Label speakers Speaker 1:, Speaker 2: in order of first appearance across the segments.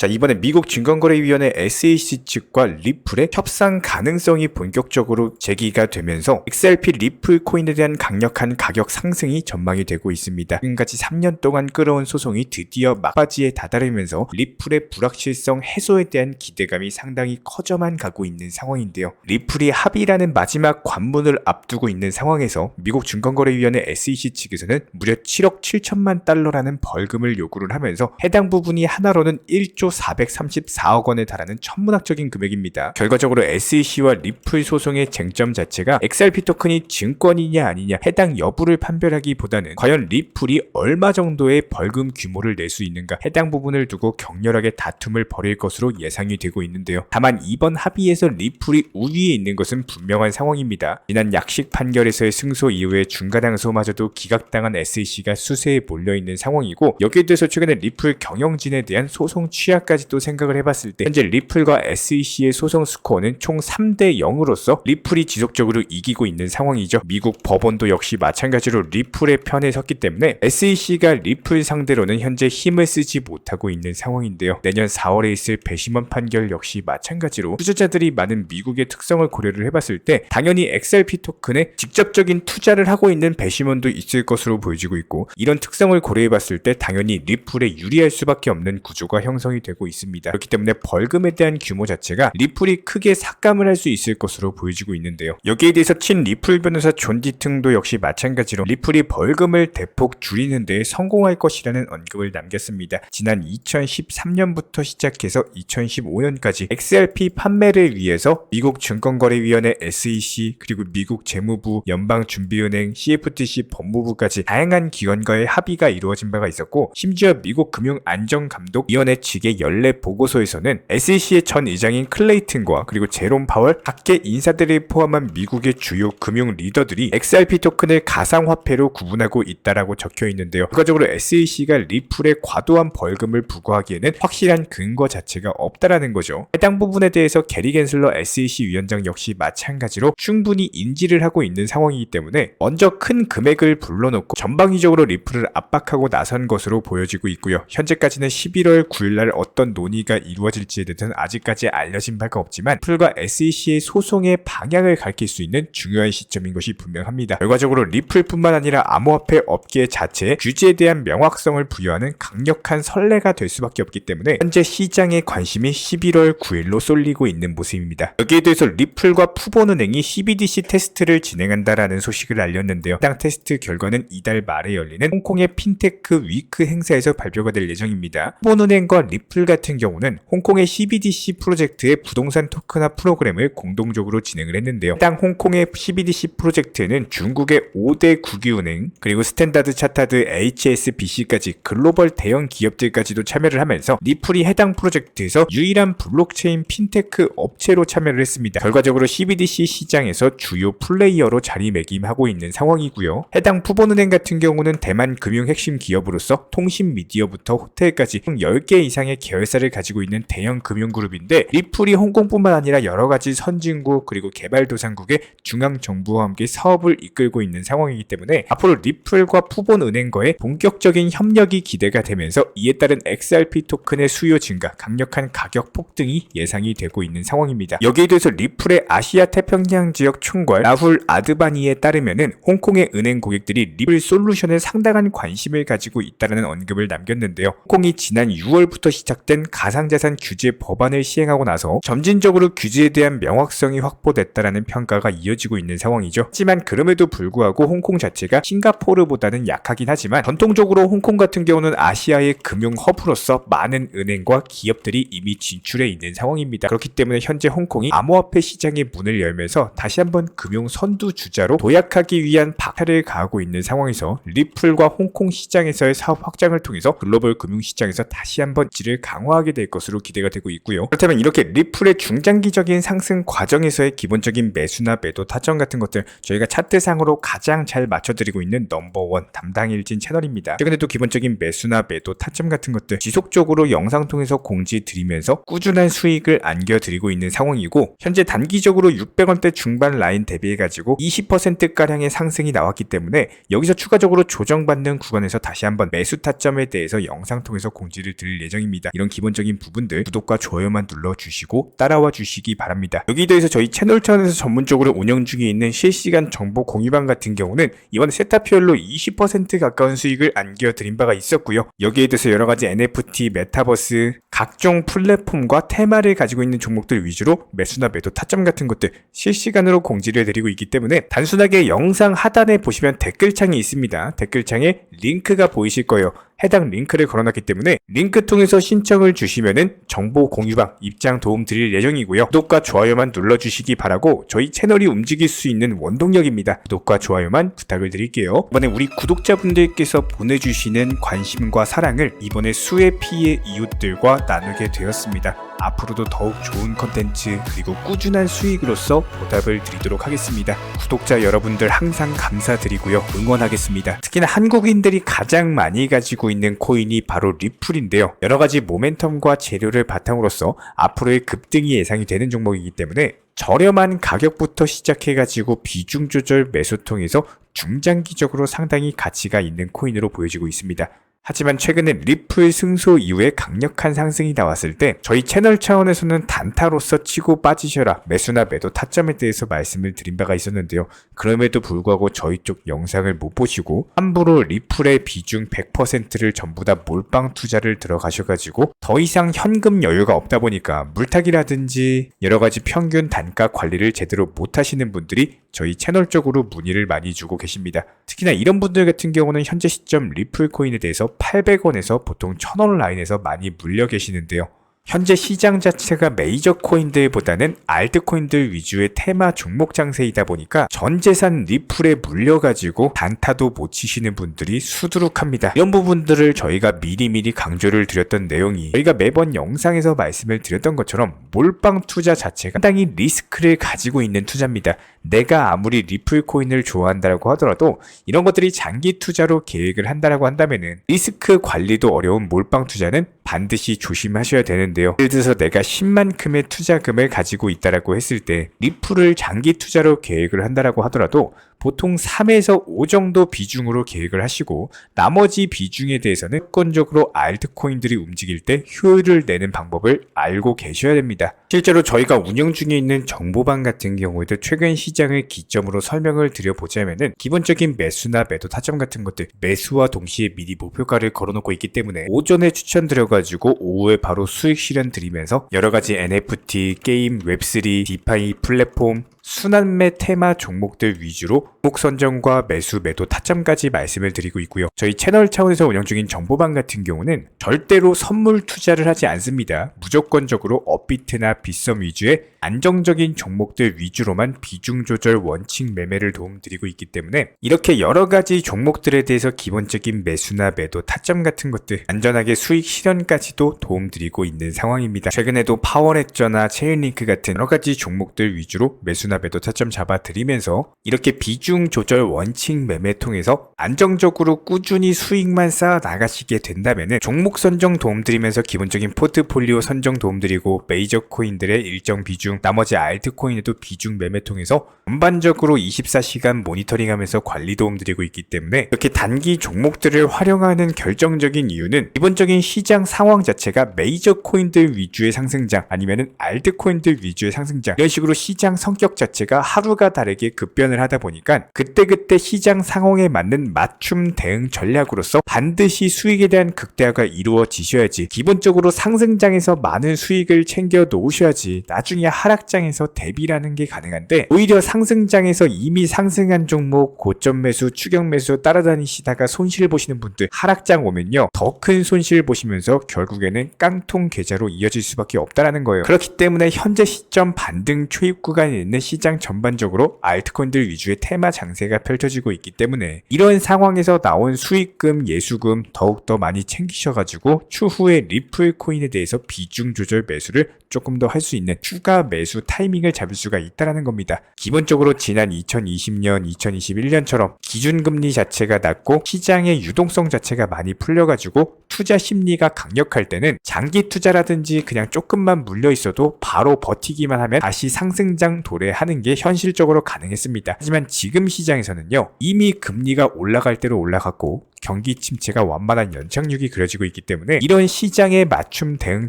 Speaker 1: 자, 이번에 미국 증권거래위원회 SEC 측과 리플의 협상 가능성이 본격적으로 제기가 되면서 XRP 리플 코인에 대한 강력한 가격 상승이 전망이 되고 있습니다. 지금까지 3년 동안 끌어온 소송이 드디어 막바지에 다다르면서 리플의 불확실성 해소에 대한 기대감이 상당히 커져만 가고 있는 상황인데요. 리플이 합의라는 마지막 관문을 앞두고 있는 상황에서 미국 증권거래위원회 SEC 측에서는 무려 7억 7천만 달러라는 벌금을 요구를 하면서 해당 부분이 하나로는 1조 434억 원에 달하는 천문학적인 금액입니다. 결과적으로 SEC와 리플 소송의 쟁점 자체가 XRP 토큰이 증권이냐 아니냐 해당 여부를 판별하기보다는 과연 리플이 얼마 정도의 벌금 규모를 낼 수 있는가 해당 부분을 두고 격렬하게 다툼을 벌일 것으로 예상이 되고 있는데요. 다만 이번 합의에서 리플이 우위에 있는 것은 분명한 상황입니다. 지난 약식 판결에서의 승소 이후에 중간항소마저도 기각당한 SEC가 수세에 몰려있는 상황이고, 여기에 대해서 최근에 리플 경영진에 대한 소송 취하까지도 생각을 해봤을 때 현재 리플과 SEC의 소송 스코어는 총 3대 0으로서 리플이 지속적으로 이기고 있는 상황이죠. 미국 법원도 역시 마찬가지로 리플의 편에 섰기 때문에 SEC가 리플 상대로는 현재 힘을 쓰지 못하고 있는 상황인데요. 내년 4월에 있을 배심원 판결 역시 마찬가지로 투자자들이 많은 미국의 특성을 고려를 해봤을 때 당연히 XRP 토큰에 직접적인 투자를 하고 있는 배심원도 있을 것으로 보여지고 있고, 이런 특성을 고려해봤을 때 당연히 리플에 유리할 수밖에 없는 구조가 형성이 되고 있습니다. 그렇기 때문에 벌금에 대한 규모 자체가 리플이 크게 삭감을 할 수 있을 것으로 보여지고 있는데요. 여기에 대해서 친 리플 변호사 존 디퉁도 역시 마찬가지로 리플이 벌금을 대폭 줄이는 데 성공할 것이라는 언급을 남겼습니다. 지난 2013년부터 시작해서 2015년까지 XRP 판매를 위해서 미국 증권거래위원회 SEC 그리고 미국 재무부, 연방준비은행, CFTC 법무부까지 다양한 기관과의 합의가 이루어진 바가 있었고, 심지어 미국 금융안전감독위원회 측의 연례 보고서에서는 SEC의 전 의장인 클레이튼과 그리고 제롬 파월 각계 인사들을 포함한 미국의 주요 금융 리더들이 XRP 토큰을 가상화폐로 구분하고 있다라고 적혀 있는데요. 결과적으로 SEC가 리플에 과도한 벌금을 부과하기에는 확실한 근거 자체가 없다라는 거죠. 해당 부분에 대해서 게리 겐슬러 SEC 위원장 역시 마찬가지로 충분히 인지를 하고 있는 상황이기 때문에 먼저 큰 금액을 불러놓고 전방위적으로 리플을 압박하고 나선 것으로 보여지고 있고요. 현재까지는 11월 9일날 어떤 논의가 이루어질지에 대해서는 아직까지 알려진 바가 없지만 리플과 SEC의 소송의 방향을 가리킬 수 있는 중요한 시점인 것이 분명합니다. 결과적으로 리플뿐만 아니라 암호화폐 업계 자체에 규제에 대한 명확성을 부여하는 강력한 선례가 될 수밖에 없기 때문에 현재 시장의 관심이 11월 9일로 쏠리고 있는 모습입니다. 여기에 대해서 리플과 푸본은행이 CBDC 테스트를 진행한다라는 소식을 알렸는데요. 해당 테스트 결과는 이달 말에 열리는 홍콩의 핀테크 위크 행사에서 발표가 될 예정입니다. 푸본은행과 리플 같은 경우는 홍콩의 CBDC 프로젝트의 부동산 토큰화 프로그램을 공동적으로 진행을 했는데요. 해당 홍콩의 CBDC 프로젝트에는 중국의 5대 국유은행 그리고 스탠다드 차타드 HSBC까지 글로벌 대형 기업들까지도 참여를 하면서 리플이 해당 프로젝트에서 유일한 블록체인 핀테크 업체로 참여를 했습니다. 결과적으로 CBDC 시장에서 주요 플레이어로 자리매김하고 있는 상황이고요. 해당 푸본은행 같은 경우는 대만 금융 핵심 기업으로서 통신 미디어부터 호텔까지 총 10개 이상의 계열사를 가지고 있는 대형 금융그룹인데, 리플이 홍콩뿐만 아니라 여러가지 선진국 그리고 개발도상국의 중앙정부와 함께 사업을 이끌고 있는 상황이기 때문에 앞으로 리플과 푸본은행과의 본격적인 협력이 기대가 되면서 이에 따른 XRP 토큰의 수요 증가, 강력한 가격 폭등이 예상이 되고 있는 상황입니다. 여기에 대해서 리플의 아시아 태평양 지역 총괄 라훌 아드바니에 따르면은 홍콩의 은행 고객들이 리플 솔루션에 상당한 관심을 가지고 있다는 언급을 남겼는데요. 홍콩이 지난 6월부터 시작된 가상자산 규제 법안을 시행하고 나서 점진적으로 규제에 대한 명확성이 확보됐다라는 평가가 이어지고 있는 상황이죠. 하지만 그럼에도 불구하고 홍콩 자체가 싱가포르보다는 약하긴 하지만 전통적으로 홍콩 같은 경우는 아시아의 금융 허브로서 많은 은행과 기업들이 이미 진출해 있는 상황입니다. 그렇기 때문에 현재 홍콩이 암호화폐 시장의 문을 열면서 다시 한번 금융 선두주자로 도약하기 위한 박차를 가하고 있는 상황에서 리플과 홍콩 시장에서의 사업 확장을 통해서 글로벌 금융시장에서 다시 한번 질을 강화하게 될 것으로 기대가 되고 있고요. 그렇다면 이렇게 리플의 중장기적인 상승 과정에서의 기본적인 매수나 매도 타점 같은 것들 저희가 차트상으로 가장 잘 맞춰드리고 있는 넘버원 담당일진 채널입니다. 최근에도 기본적인 매수나 매도 타점 같은 것들 지속적으로 영상 통해서 공지 드리면서 꾸준한 수익을 안겨드리고 있는 상황이고, 현재 단기적으로 600원대 중반 라인 대비해가지고 20%가량의 상승이 나왔기 때문에 여기서 추가적으로 조정받는 구간에서 다시 한번 매수 타점에 대해서 영상 통해서 공지를 드릴 예정입니다. 있습니다. 이런 기본적인 부분들 구독과 좋아요만 눌러주시고 따라와 주시기 바랍니다. 여기에 대해서 저희 채널 차원에서 전문적으로 운영 중에 있는 실시간 정보 공유방 같은 경우는 이번에 세타피얼로 20% 가까운 수익을 안겨드린 바가 있었고요. 여기에 대해서 여러가지 NFT, 메타버스, 각종 플랫폼과 테마를 가지고 있는 종목들 위주로 매수나 매도 타점 같은 것들 실시간으로 공지를 해드리고 있기 때문에 단순하게 영상 하단에 보시면 댓글창이 있습니다. 댓글창에 링크가 보이실 거예요. 해당 링크를 걸어놨기 때문에 링크 통해서 신청을 주시면은 정보 공유방 입장 도움 드릴 예정이고요. 구독과 좋아요만 눌러주시기 바라고 저희 채널이 움직일 수 있는 원동력입니다. 구독과 좋아요만 부탁을 드릴게요. 이번에 우리 구독자분들께서 보내주시는 관심과 사랑을 이번에 수혜 피해 이웃들과 나누게 되었습니다. 앞으로도 더욱 좋은 컨텐츠 그리고 꾸준한 수익으로서 보답을 드리도록 하겠습니다. 구독자 여러분들 항상 감사드리고요. 응원하겠습니다. 특히나 한국인들이 가장 많이 가지고 있는 코인이 바로 리플인데요. 여러가지 모멘텀과 재료를 바탕으로서 앞으로의 급등이 예상이 되는 종목이기 때문에 저렴한 가격부터 시작해가지고 비중 조절 매수 통해서 중장기적으로 상당히 가치가 있는 코인으로 보여지고 있습니다. 하지만 최근에 리플 승소 이후에 강력한 상승이 나왔을 때 저희 채널 차원에서는 단타로서 치고 빠지셔라 매수나 매도 타점에 대해서 말씀을 드린 바가 있었는데요. 그럼에도 불구하고 저희 쪽 영상을 못 보시고 함부로 리플의 비중 100%를 전부 다 몰빵 투자를 들어가셔가지고 더 이상 현금 여유가 없다 보니까 물타기라든지 여러가지 평균 단가 관리를 제대로 못하시는 분들이 저희 채널 쪽으로 문의를 많이 주고 계십니다. 특히나 이런 분들 같은 경우는 현재 시점 리플 코인에 대해서 800원에서 보통 1000원 라인에서 많이 물려 계시는데요. 현재 시장 자체가 메이저 코인들보다는 알트코인들 위주의 테마 종목 장세이다 보니까 전 재산 리플에 물려가지고 단타도 못 치시는 분들이 수두룩합니다. 이런 부분들을 저희가 미리미리 강조를 드렸던 내용이 저희가 매번 영상에서 말씀을 드렸던 것처럼 몰빵 투자 자체가 상당히 리스크를 가지고 있는 투자입니다. 내가 아무리 리플 코인을 좋아한다고 하더라도 이런 것들이 장기 투자로 계획을 한다고 한다면은 리스크 관리도 어려운 몰빵 투자는 반드시 조심하셔야 되는데요. 예를 들어서 내가 10만큼의 투자금을 가지고 있다라고 했을 때 리플을 장기 투자로 계획을 한다라고 하더라도 보통 3에서 5 정도 비중으로 계획을 하시고 나머지 비중에 대해서는 무조건적으로 알트코인들이 움직일 때 효율을 내는 방법을 알고 계셔야 됩니다. 실제로 저희가 운영 중에 있는 정보방 같은 경우에도 최근 시장을 기점으로 설명을 드려보자면은 기본적인 매수나 매도 타점 같은 것들 매수와 동시에 미리 목표가를 걸어놓고 있기 때문에 오전에 추천드려가지고 오후에 바로 수익 실현 드리면서 여러가지 NFT, 게임, 웹3, 디파이 플랫폼 순환매 테마 종목들 위주로 종목 선정과 매수, 매도 타점까지 말씀을 드리고 있고요. 저희 채널 차원에서 운영 중인 정보방 같은 경우는 절대로 선물 투자를 하지 않습니다. 무조건적으로 업비트나 빗썸 위주의 안정적인 종목들 위주로만 비중 조절 원칙 매매를 도움드리고 있기 때문에 이렇게 여러가지 종목들에 대해서 기본적인 매수나 매도 타점 같은 것들 안전하게 수익 실현까지도 도움드리고 있는 상황입니다. 최근에도 파워레저나 체인링크 같은 여러가지 종목들 위주로 매수나 매도 타점 잡아드리면서 이렇게 비중 조절 원칙 매매 통해서 안정적으로 꾸준히 수익만 쌓아 나가시게 된다면 종목 선정 도움드리면서 기본적인 포트폴리오 선정 도움드리고 메이저 코인들의 일정 비중 나머지 알트코인에도 비중 매매 통해서 전반적으로 24시간 모니터링하면서 관리 도움드리고 있기 때문에 이렇게 단기 종목들을 활용하는 결정적인 이유는 기본적인 시장 상황 자체가 메이저 코인들 위주의 상승장 아니면은 알트코인들 위주의 상승장 이런 식으로 시장 성격 자체가 하루가 다르게 급변을 하다 보니까 그때그때 시장 상황에 맞는 맞춤 대응 전략으로서 반드시 수익에 대한 극대화가 이루어지셔야지 기본적으로 상승장에서 많은 수익을 챙겨 놓으셔야지 나중에 하락장에서 대비라는 게 가능한데 오히려 상승장에서 이미 상승한 종목 고점 매수 추격 매수 따라다니시다가 손실 보시는 분들 하락장 오면요 더 큰 손실 보시면서 결국에는 깡통 계좌로 이어질 수밖에 없다라는 거예요. 그렇기 때문에 현재 시점 반등 초입 구간에 있는 시장 전반적으로 알트코인들 위주의 테마 장세가 펼쳐지고 있기 때문에 이런 상황에서 나온 수익금 예수금 더욱더 많이 챙기셔가지고 추후에 리플 코인에 대해서 비중 조절 매수를 조금 더 할 수 있는 추가 매수 타이밍을 잡을 수가 있다는 겁니다. 기본적으로 지난 2020년, 2021년처럼 기준금리 자체가 낮고 시장의 유동성 자체가 많이 풀려가지고 투자 심리가 강력할 때는 장기 투자라든지 그냥 조금만 물려 있어도 바로 버티기만 하면 다시 상승장 도래할 하는 게 현실적으로 가능했습니다. 하지만 지금 시장에서는요, 이미 금리가 올라갈 대로 올라갔고 경기 침체가 완만한 연착륙이 그려지고 있기 때문에 이런 시장에 맞춤 대응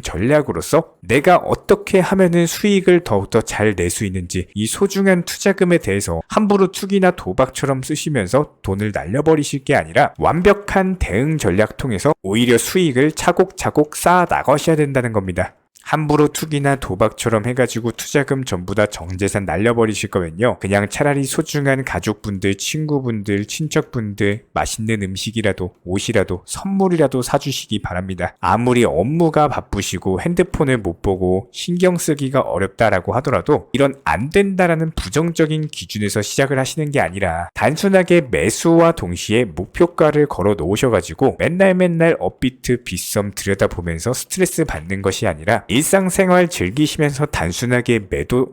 Speaker 1: 전략으로서 내가 어떻게 하면은 수익을 더욱더 잘 낼 수 있는지, 이 소중한 투자금에 대해서 함부로 투기나 도박처럼 쓰시면서 돈을 날려버리실 게 아니라 완벽한 대응 전략 통해서 오히려 수익을 차곡차곡 쌓아 나가셔야 된다는 겁니다. 함부로 투기나 도박처럼 해가지고 투자금 전부 다 정재산 날려버리실 거면요, 그냥 차라리 소중한 가족분들, 친구분들, 친척분들 맛있는 음식이라도 옷이라도 선물이라도 사주시기 바랍니다. 아무리 업무가 바쁘시고 핸드폰을 못 보고 신경 쓰기가 어렵다라고 하더라도 이런 안 된다라는 부정적인 기준에서 시작을 하시는 게 아니라 단순하게 매수와 동시에 목표가를 걸어 놓으셔가지고 맨날 업비트 빗썸 들여다보면서 스트레스 받는 것이 아니라 일상생활 즐기시면서 단순하게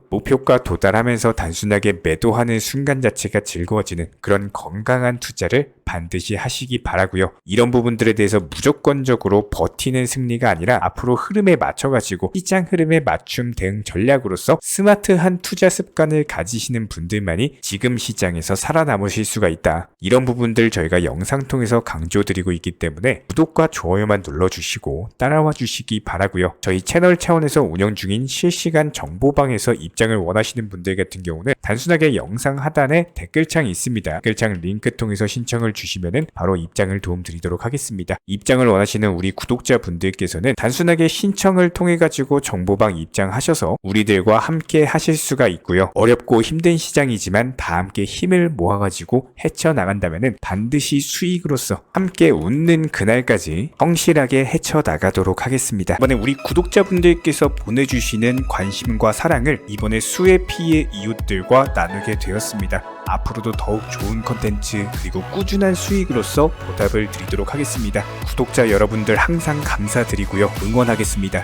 Speaker 1: 목표가 도달하면서 단순하게 매도하는 순간 자체가 즐거워지는 그런 건강한 투자를 반드시 하시기 바라고요. 이런 부분들에 대해서 무조건적으로 버티는 승리가 아니라 앞으로 흐름에 맞춰가지고 시장 흐름에 맞춤 대응 전략으로서 스마트한 투자 습관을 가지시는 분들만이 지금 시장에서 살아남으실 수가 있다. 이런 부분들 저희가 영상 통해서 강조드리고 있기 때문에 구독과 좋아요만 눌러주시고 따라와 주시기 바라고요. 저희 채널 차원에서 운영 중인 실시간 정보방에서 입장을 원하시는 분들 같은 경우는 단순하게 영상 하단에 댓글창이 있습니다. 댓글창 링크 통해서 신청을 주시면은 바로 입장을 도움드리도록 하겠습니다. 입장을 원하시는 우리 구독자분들께서는 단순하게 신청을 통해 가지고 정보방 입장하셔서 우리들과 함께 하실 수가 있고요. 어렵고 힘든 시장이지만 다 함께 힘을 모아가지고 헤쳐나간다면은 반드시 수익으로서 함께 웃는 그날까지 성실하게 헤쳐나가도록 하겠습니다. 이번에 우리 구독자분들께서 보내주시는 관심과 사랑을 이번에 수혜 피해 이웃들과 나누게 되었습니다. 앞으로도 더욱 좋은 컨텐츠 그리고 꾸준한 수익으로서 보답을 드리도록 하겠습니다. 구독자 여러분들 항상 감사드리고요. 응원하겠습니다.